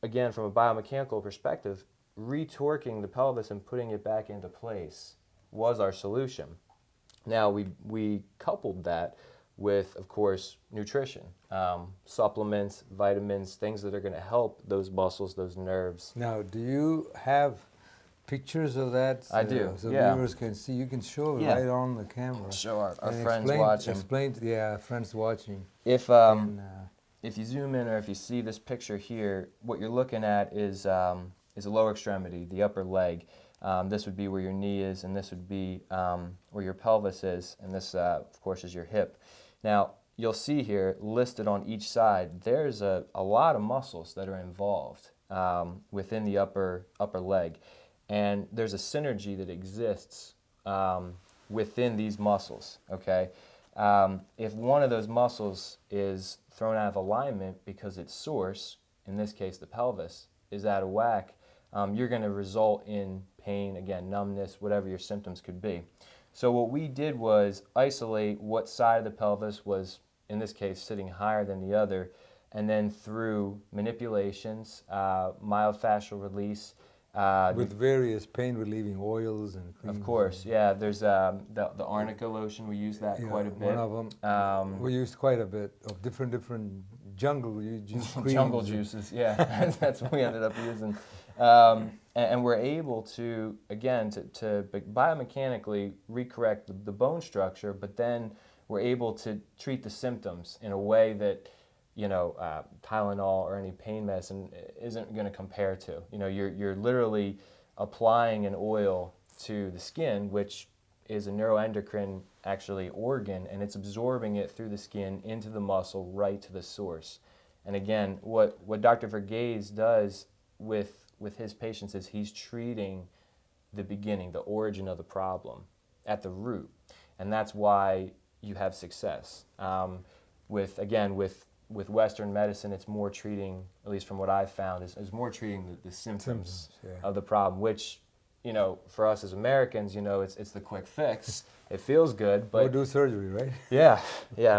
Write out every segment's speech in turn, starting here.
again, from a biomechanical perspective, retorquing the pelvis and putting it back into place was our solution. Now, we coupled that with, of course, nutrition, supplements, vitamins, things that are going to help those muscles, those nerves. Now, do you have pictures of that? I do, So yeah. viewers can see. You can show it Yeah. right on the camera. Show our And friends watching. Explain, friends watching. If And, if you zoom in, or if you see this picture here, what you're looking at is a lower extremity, the upper leg. This would be where your knee is, and this would be where your pelvis is, and this, of course, is your hip. Now, you'll see here, listed on each side, there's a lot of muscles that are involved within the upper leg, and there's a synergy that exists within these muscles, okay? If one of those muscles is thrown out of alignment because its source, in this case the pelvis, is out of whack, you're going to result in pain, again, numbness, whatever your symptoms could be. So what we did was isolate what side of the pelvis was, in this case, sitting higher than the other, and then through manipulations, myofascial release, with various pain-relieving oils and creams. of course, yeah. There's the arnica lotion. We use that quite a bit. One of them. We used quite a bit of different jungle juice creams. Jungle juices, yeah. That's what we ended up using. And we're able to, again, to biomechanically recorrect the bone structure, but then we're able to treat the symptoms in a way that, Tylenol or any pain medicine isn't going to compare to. You're literally applying an oil to the skin, which is a neuroendocrine actually organ, and it's absorbing it through the skin into the muscle right to the source. And again, what Dr. Verghese does with his patients is he's treating the beginning, the origin of the problem at the root, and that's why you have success. With Western medicine, it's more treating, at least from what I've found, is more treating the symptoms of the problem, which, for us as Americans, it's the quick fix. It feels good, but... Or do surgery, right? Yeah,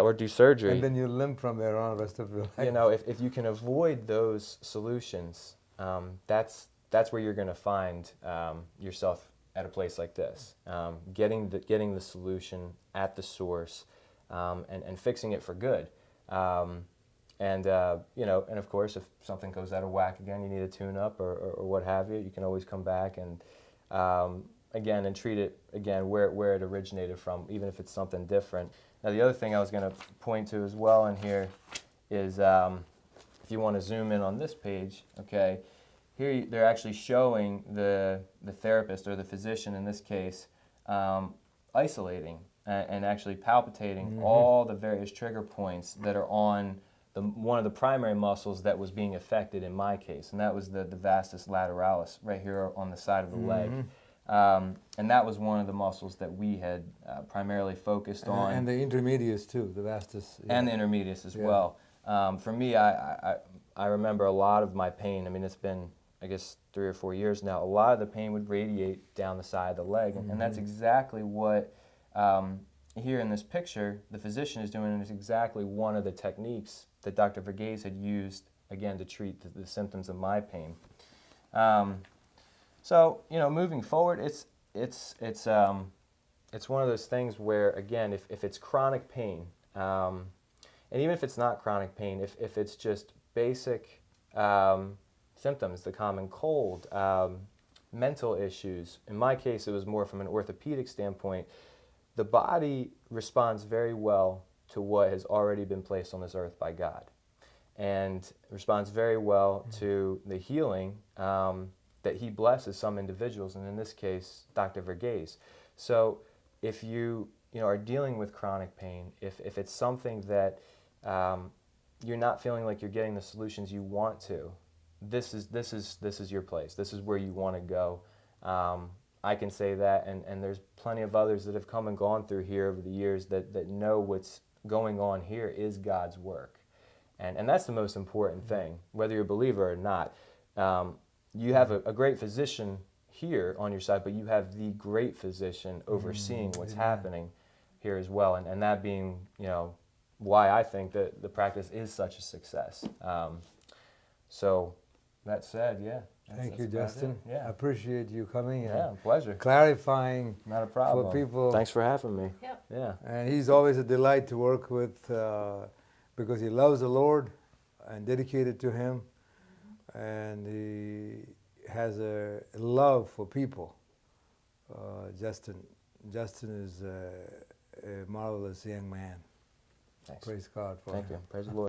or do surgery. And then you limp from there on the rest of your life. If you can avoid those solutions, that's where you're going to find yourself at a place like this. Getting the solution at the source and fixing it for good. And of course, if something goes out of whack again, you need a tune-up or what have you, you can always come back and, and treat it, again, where it originated from, even if it's something different. Now, the other thing I was going to point to as well in here is, if you want to zoom in on this page, okay, here they're actually showing the therapist, or the physician in this case, isolating and actually palpitating all the various trigger points that are on one of the primary muscles that was being affected in my case, and that was the vastus lateralis right here on the side of the leg. And that was one of the muscles that we had primarily focused on. And the intermedius too, the vastus. And the intermedius as well. For me, I remember a lot of my pain. I mean, it's been, I guess, 3 or 4 years now. A lot of the pain would radiate down the side of the leg, and that's exactly what, here in this picture, the physician is doing, and it's exactly one of the techniques that Dr. Verghese had used, again, to treat the symptoms of my pain. So, moving forward, it's one of those things where, again, if it's chronic pain, and even if it's not chronic pain, if it's just basic symptoms, the common cold, mental issues, in my case it was more from an orthopedic standpoint, the body responds very well to what has already been placed on this earth by God, and responds very well to the healing that he blesses some individuals, and in this case, Dr. Verghese. So if you are dealing with chronic pain, if it's something that you're not feeling like you're getting the solutions you want to, this is your place. This is where you want to go. I can say that, and there's plenty of others that have come and gone through here over the years that know what's going on here is God's work. And that's the most important thing, whether you're a believer or not. You have a great physician here on your side, but you have the great physician overseeing what's happening here as well, and that being, why I think that the practice is such a success. So, that said, yeah. Thank you, that's about Justin. it. Yeah. I appreciate you coming and Yeah, pleasure. clarifying Not a problem. for people. Thanks for having me. Yep. Yeah. And he's always a delight to work with because he loves the Lord and dedicated to Him, and he has a love for people. Justin is a marvelous young man. Thanks. Praise God for Thank him. you. Praise the Lord.